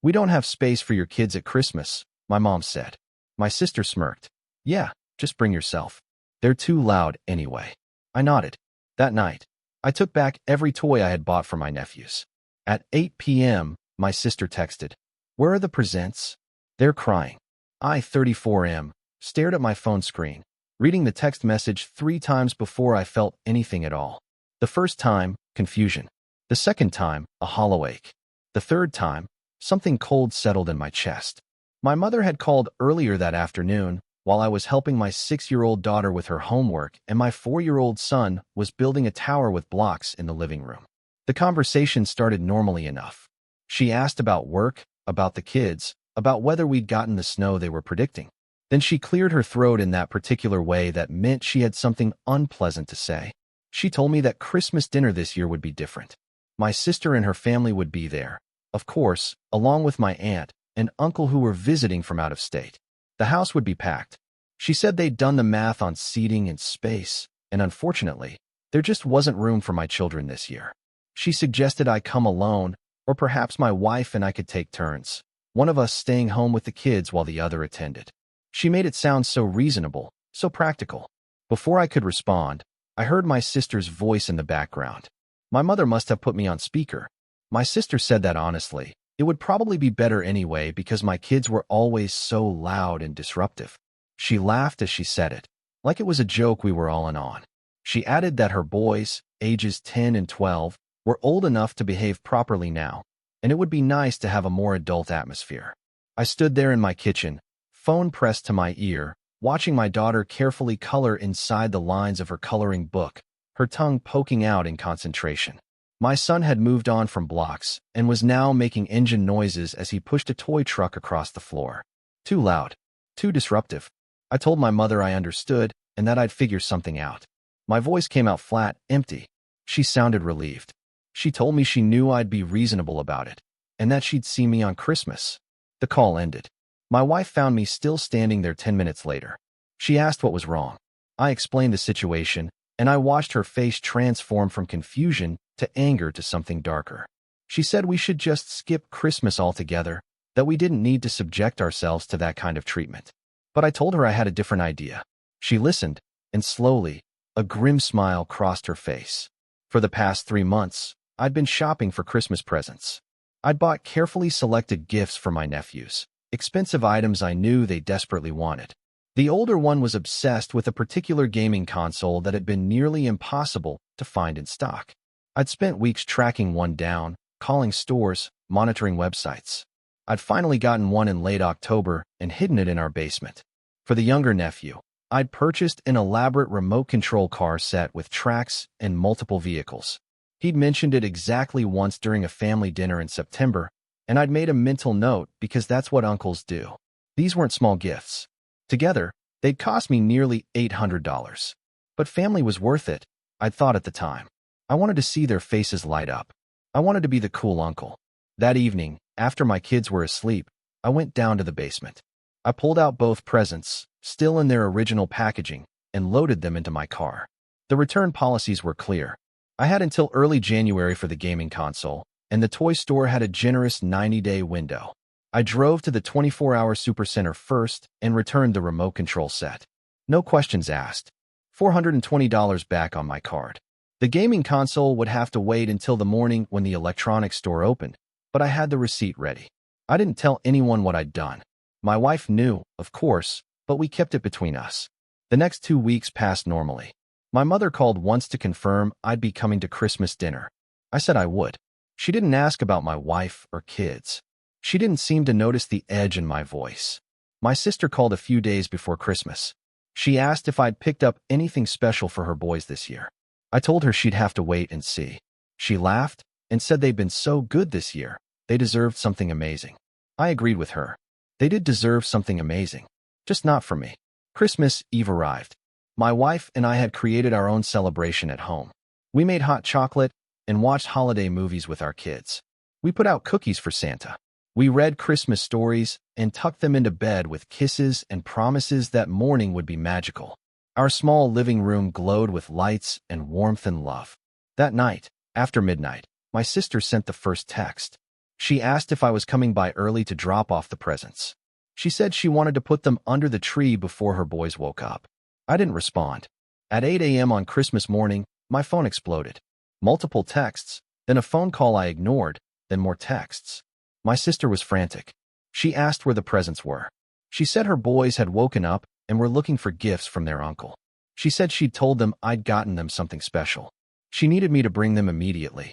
"We don't have space for your kids at Christmas," my mom said. My sister smirked. "Yeah, just bring yourself. They're too loud anyway." I nodded. That night, I took back every toy I had bought for my nephews. At 8 p.m., my sister texted, "Where are the presents?" "They're crying." I, 34M, stared at my phone screen, reading the text message 3 times before I felt anything at all. The first time, confusion. The second time, a hollow ache. The third time, something cold settled in my chest. My mother had called earlier that afternoon while I was helping my 6-year-old daughter with her homework and my 4-year-old son was building a tower with blocks in the living room. The conversation started normally enough. She asked about work, about the kids, about whether we'd gotten the snow they were predicting. Then she cleared her throat in that particular way that meant she had something unpleasant to say. She told me that Christmas dinner this year would be different. My sister and her family would be there, of course, along with my aunt and uncle who were visiting from out of state. The house would be packed. She said they'd done the math on seating and space, and unfortunately, there just wasn't room for my children this year. She suggested I come alone, or perhaps my wife and I could take turns, one of us staying home with the kids while the other attended. She made it sound so reasonable, so practical. Before I could respond, I heard my sister's voice in the background. My mother must have put me on speaker. My sister said that honestly, it would probably be better anyway because my kids were always so loud and disruptive. She laughed as she said it, like it was a joke we were all in on. She added that her boys, ages 10 and 12, were old enough to behave properly now, and it would be nice to have a more adult atmosphere. I stood there in my kitchen, phone pressed to my ear, watching my daughter carefully color inside the lines of her coloring book, her tongue poking out in concentration. My son had moved on from blocks and was now making engine noises as he pushed a toy truck across the floor. Too loud, too disruptive. I told my mother I understood and that I'd figure something out. My voice came out flat, empty. She sounded relieved. She told me she knew I'd be reasonable about it, and that she'd see me on Christmas. The call ended. My wife found me still standing there 10 minutes later. She asked what was wrong. I explained the situation, and I watched her face transform from confusion to anger to something darker. She said we should just skip Christmas altogether, that we didn't need to subject ourselves to that kind of treatment. But I told her I had a different idea. She listened, and slowly, a grim smile crossed her face. For the past 3 months, I'd been shopping for Christmas presents. I'd bought carefully selected gifts for my nephews, expensive items I knew they desperately wanted. The older one was obsessed with a particular gaming console that had been nearly impossible to find in stock. I'd spent weeks tracking one down, calling stores, monitoring websites. I'd finally gotten one in late October and hidden it in our basement. For the younger nephew, I'd purchased an elaborate remote control car set with tracks and multiple vehicles. He'd mentioned it exactly once during a family dinner in September, and I'd made a mental note because that's what uncles do. These weren't small gifts. Together, they'd cost me nearly $800. But family was worth it, I'd thought at the time. I wanted to see their faces light up. I wanted to be the cool uncle. That evening, after my kids were asleep, I went down to the basement. I pulled out both presents, still in their original packaging, and loaded them into my car. The return policies were clear. I had until early January for the gaming console, and the toy store had a generous 90-day window. I drove to the 24-hour supercenter first and returned the remote control set. No questions asked. $420 back on my card. The gaming console would have to wait until the morning when the electronics store opened, but I had the receipt ready. I didn't tell anyone what I'd done. My wife knew, of course, but we kept it between us. The next 2 weeks passed normally. My mother called once to confirm I'd be coming to Christmas dinner. I said I would. She didn't ask about my wife or kids. She didn't seem to notice the edge in my voice. My sister called a few days before Christmas. She asked if I'd picked up anything special for her boys this year. I told her she'd have to wait and see. She laughed and said they'd been so good this year, they deserved something amazing. I agreed with her. They did deserve something amazing, just not for me. Christmas Eve arrived. My wife and I had created our own celebration at home. We made hot chocolate and watched holiday movies with our kids. We put out cookies for Santa. We read Christmas stories and tucked them into bed with kisses and promises that morning would be magical. Our small living room glowed with lights and warmth and love. That night, after midnight, my sister sent the first text. She asked if I was coming by early to drop off the presents. She said she wanted to put them under the tree before her boys woke up. I didn't respond. At 8 a.m. on Christmas morning, my phone exploded. Multiple texts, then a phone call I ignored, then more texts. My sister was frantic. She asked where the presents were. She said her boys had woken up and were looking for gifts from their uncle. She said she'd told them I'd gotten them something special. She needed me to bring them immediately.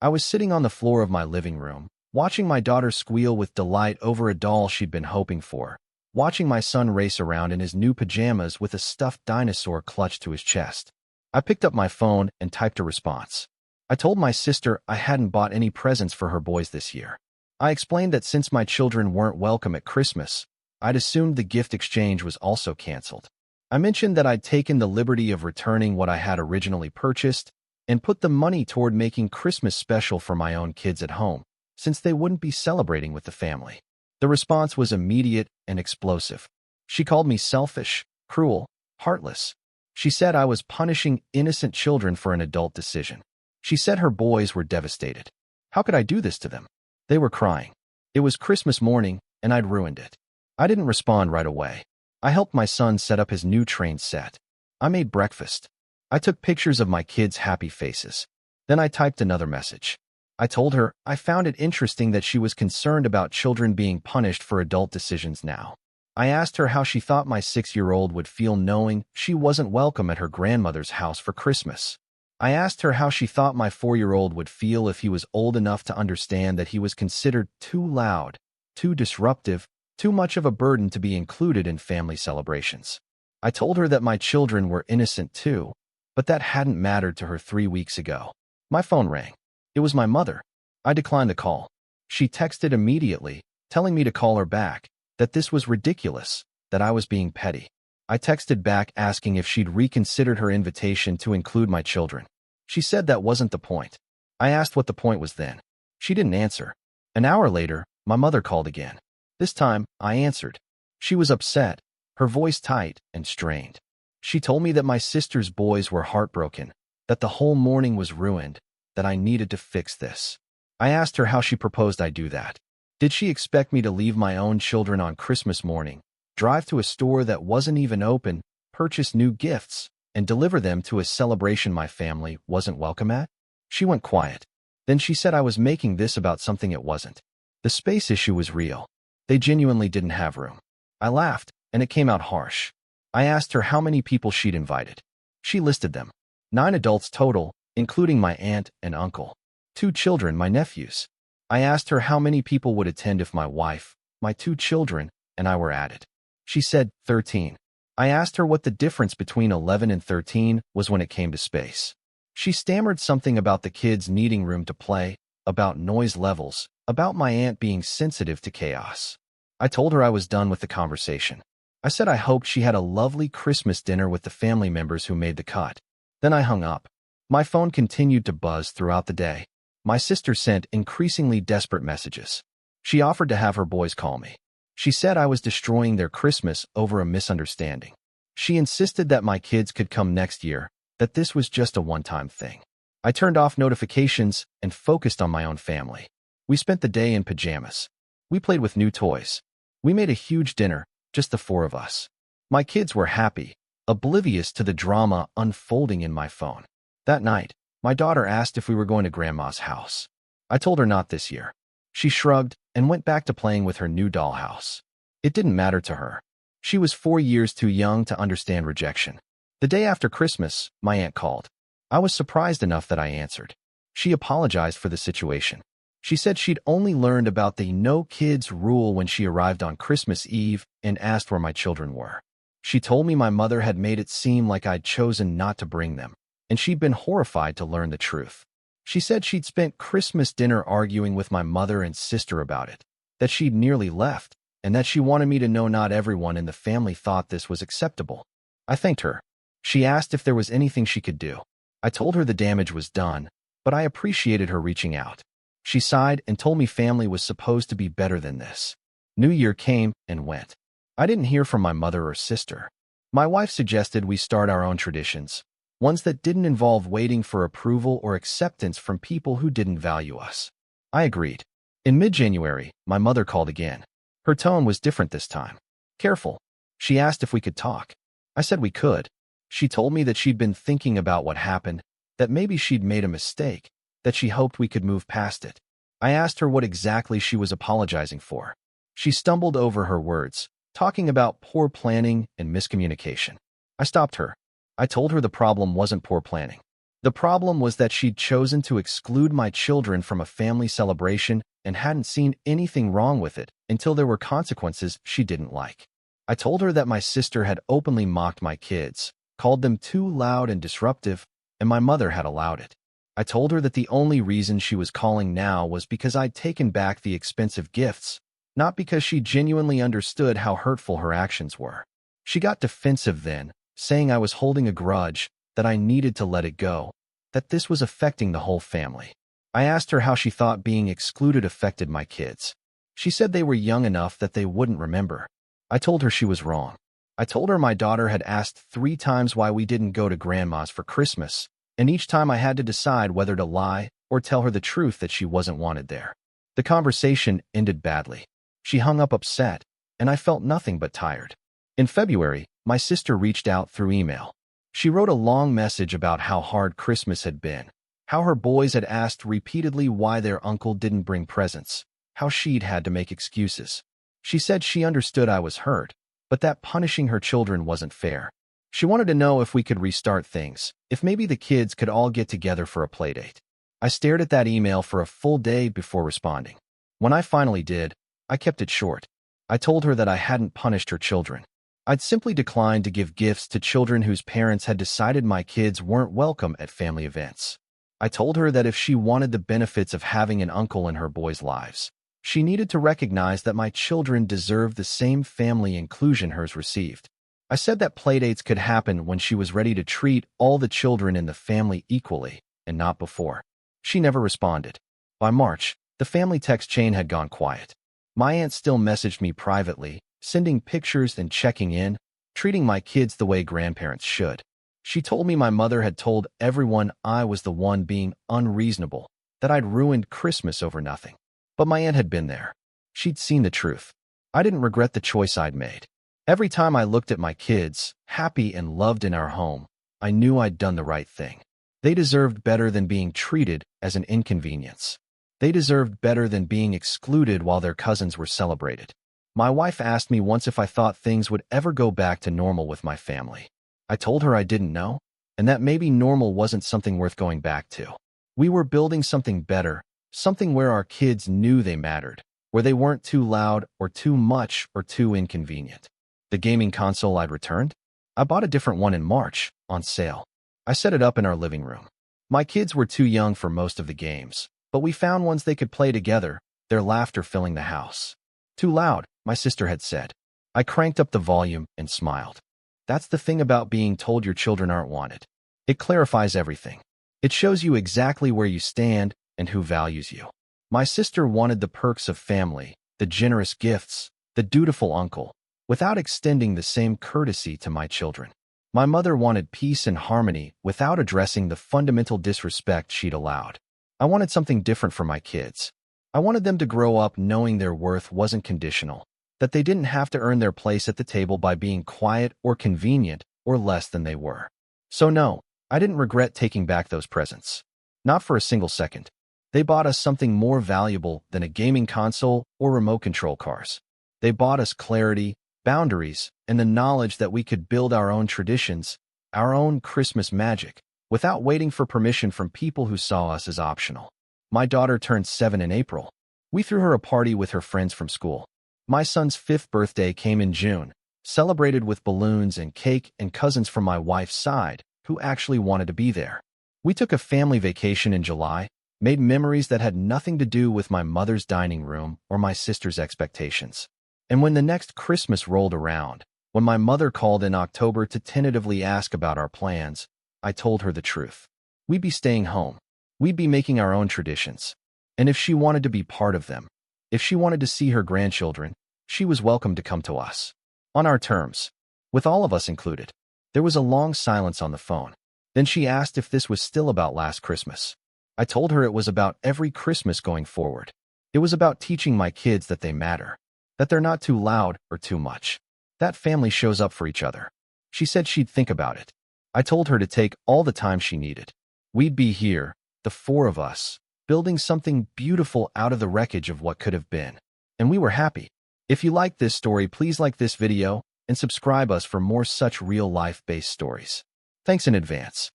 I was sitting on the floor of my living room, watching my daughter squeal with delight over a doll she'd been hoping for, watching my son race around in his new pajamas with a stuffed dinosaur clutched to his chest. I picked up my phone and typed a response. I told my sister I hadn't bought any presents for her boys this year. I explained that since my children weren't welcome at Christmas, I'd assumed the gift exchange was also canceled. I mentioned that I'd taken the liberty of returning what I had originally purchased and put the money toward making Christmas special for my own kids at home, since they wouldn't be celebrating with the family. The response was immediate and explosive. She called me selfish, cruel, heartless. She said I was punishing innocent children for an adult decision. She said her boys were devastated. How could I do this to them? They were crying. It was Christmas morning, and I'd ruined it. I didn't respond right away. I helped my son set up his new train set. I made breakfast. I took pictures of my kids' happy faces. Then I typed another message. I told her I found it interesting that she was concerned about children being punished for adult decisions now. I asked her how she thought my 6-year-old would feel knowing she wasn't welcome at her grandmother's house for Christmas. I asked her how she thought my 4-year-old would feel if he was old enough to understand that he was considered too loud, too disruptive, too much of a burden to be included in family celebrations. I told her that my children were innocent too, but that hadn't mattered to her 3 weeks ago. My phone rang. It was my mother. I declined the call. She texted immediately, telling me to call her back, that this was ridiculous, that I was being petty. I texted back asking if she'd reconsidered her invitation to include my children. She said that wasn't the point. I asked what the point was then. She didn't answer. An hour later, my mother called again. This time, I answered. She was upset, her voice tight and strained. She told me that my sister's boys were heartbroken, that the whole morning was ruined, that I needed to fix this. I asked her how she proposed I do that. Did she expect me to leave my own children on Christmas morning, drive to a store that wasn't even open, purchase new gifts, and deliver them to a celebration my family wasn't welcome at? She went quiet. Then she said I was making this about something it wasn't. The space issue was real. They genuinely didn't have room. I laughed, and it came out harsh. I asked her how many people she'd invited. She listed them. 9 adults total, including my aunt and uncle. 2 children, my nephews. I asked her how many people would attend if my wife, my 2 children, and I were added. She said 13. I asked her what the difference between 11 and 13 was when it came to space. She stammered something about the kids needing room to play, about noise levels, about my aunt being sensitive to chaos. I told her I was done with the conversation. I said I hoped she had a lovely Christmas dinner with the family members who made the cut. Then I hung up. My phone continued to buzz throughout the day. My sister sent increasingly desperate messages. She offered to have her boys call me. She said I was destroying their Christmas over a misunderstanding. She insisted that my kids could come next year, that this was just a one-time thing. I turned off notifications and focused on my own family. We spent the day in pajamas. We played with new toys. We made a huge dinner, just the 4 of us. My kids were happy, oblivious to the drama unfolding in my phone. That night, my daughter asked if we were going to Grandma's house. I told her not this year. She shrugged and went back to playing with her new dollhouse. It didn't matter to her. She was 4 years too young to understand rejection. The day after Christmas, my aunt called. I was surprised enough that I answered. She apologized for the situation. She said she'd only learned about the no kids rule when she arrived on Christmas Eve and asked where my children were. She told me my mother had made it seem like I'd chosen not to bring them, and she'd been horrified to learn the truth. She said she'd spent Christmas dinner arguing with my mother and sister about it, that she'd nearly left, and that she wanted me to know not everyone in the family thought this was acceptable. I thanked her. She asked if there was anything she could do. I told her the damage was done, but I appreciated her reaching out. She sighed and told me family was supposed to be better than this. New Year came and went. I didn't hear from my mother or sister. My wife suggested we start our own traditions, ones that didn't involve waiting for approval or acceptance from people who didn't value us. I agreed. In mid-January, my mother called again. Her tone was different this time. Careful. She asked if we could talk. I said we could. She told me that she'd been thinking about what happened, that maybe she'd made a mistake, that she hoped we could move past it. I asked her what exactly she was apologizing for. She stumbled over her words, talking about poor planning and miscommunication. I stopped her. I told her the problem wasn't poor planning. The problem was that she'd chosen to exclude my children from a family celebration and hadn't seen anything wrong with it until there were consequences she didn't like. I told her that my sister had openly mocked my kids, called them too loud and disruptive, and my mother had allowed it. I told her that the only reason she was calling now was because I'd taken back the expensive gifts, not because she genuinely understood how hurtful her actions were. She got defensive then, saying I was holding a grudge, that I needed to let it go, that this was affecting the whole family. I asked her how she thought being excluded affected my kids. She said they were young enough that they wouldn't remember. I told her she was wrong. I told her my daughter had asked 3 times why we didn't go to Grandma's for Christmas, and each time I had to decide whether to lie or tell her the truth that she wasn't wanted there. The conversation ended badly. She hung up upset, and I felt nothing but tired. In February, my sister reached out through email. She wrote a long message about how hard Christmas had been, how her boys had asked repeatedly why their uncle didn't bring presents, how she'd had to make excuses. She said she understood I was hurt, but that punishing her children wasn't fair. She wanted to know if we could restart things, if maybe the kids could all get together for a playdate. I stared at that email for a full day before responding. When I finally did, I kept it short. I told her that I hadn't punished her children. I'd simply declined to give gifts to children whose parents had decided my kids weren't welcome at family events. I told her that if she wanted the benefits of having an uncle in her boys' lives, she needed to recognize that my children deserved the same family inclusion hers received. I said that playdates could happen when she was ready to treat all the children in the family equally, and not before. She never responded. By March, the family text chain had gone quiet. My aunt still messaged me privately, sending pictures and checking in, treating my kids the way grandparents should. She told me my mother had told everyone I was the one being unreasonable, that I'd ruined Christmas over nothing. But my aunt had been there. She'd seen the truth. I didn't regret the choice I'd made. Every time I looked at my kids, happy and loved in our home, I knew I'd done the right thing. They deserved better than being treated as an inconvenience. They deserved better than being excluded while their cousins were celebrated. My wife asked me once if I thought things would ever go back to normal with my family. I told her I didn't know, and that maybe normal wasn't something worth going back to. We were building something better, something where our kids knew they mattered, where they weren't too loud or too much or too inconvenient. The gaming console I'd returned? I bought a different one in March, on sale. I set it up in our living room. My kids were too young for most of the games, but we found ones they could play together, their laughter filling the house. Too loud, my sister had said. I cranked up the volume and smiled. That's the thing about being told your children aren't wanted. It clarifies everything. It shows you exactly where you stand and who values you. My sister wanted the perks of family, the generous gifts, the dutiful uncle, without extending the same courtesy to my children. My mother wanted peace and harmony without addressing the fundamental disrespect she'd allowed. I wanted something different for my kids. I wanted them to grow up knowing their worth wasn't conditional, that they didn't have to earn their place at the table by being quiet or convenient or less than they were. So no, I didn't regret taking back those presents. Not for a single second. They bought us something more valuable than a gaming console or remote control cars. They bought us clarity, boundaries, and the knowledge that we could build our own traditions, our own Christmas magic, without waiting for permission from people who saw us as optional. My daughter turned 7 in April. We threw her a party with her friends from school. My son's 5th birthday came in June, celebrated with balloons and cake and cousins from my wife's side, who actually wanted to be there. We took a family vacation in July, made memories that had nothing to do with my mother's dining room or my sister's expectations. And when the next Christmas rolled around, when my mother called in October to tentatively ask about our plans, I told her the truth. We'd be staying home. We'd be making our own traditions. And if she wanted to be part of them, if she wanted to see her grandchildren, she was welcome to come to us. On our terms. With all of us included. There was a long silence on the phone. Then she asked if this was still about last Christmas. I told her it was about every Christmas going forward. It was about teaching my kids that they matter, that they're not too loud or too much. That family shows up for each other. She said she'd think about it. I told her to take all the time she needed. We'd be here, the four of us, building something beautiful out of the wreckage of what could have been. And we were happy. If you like this story, please like this video and subscribe us for more such real-life-based stories. Thanks in advance.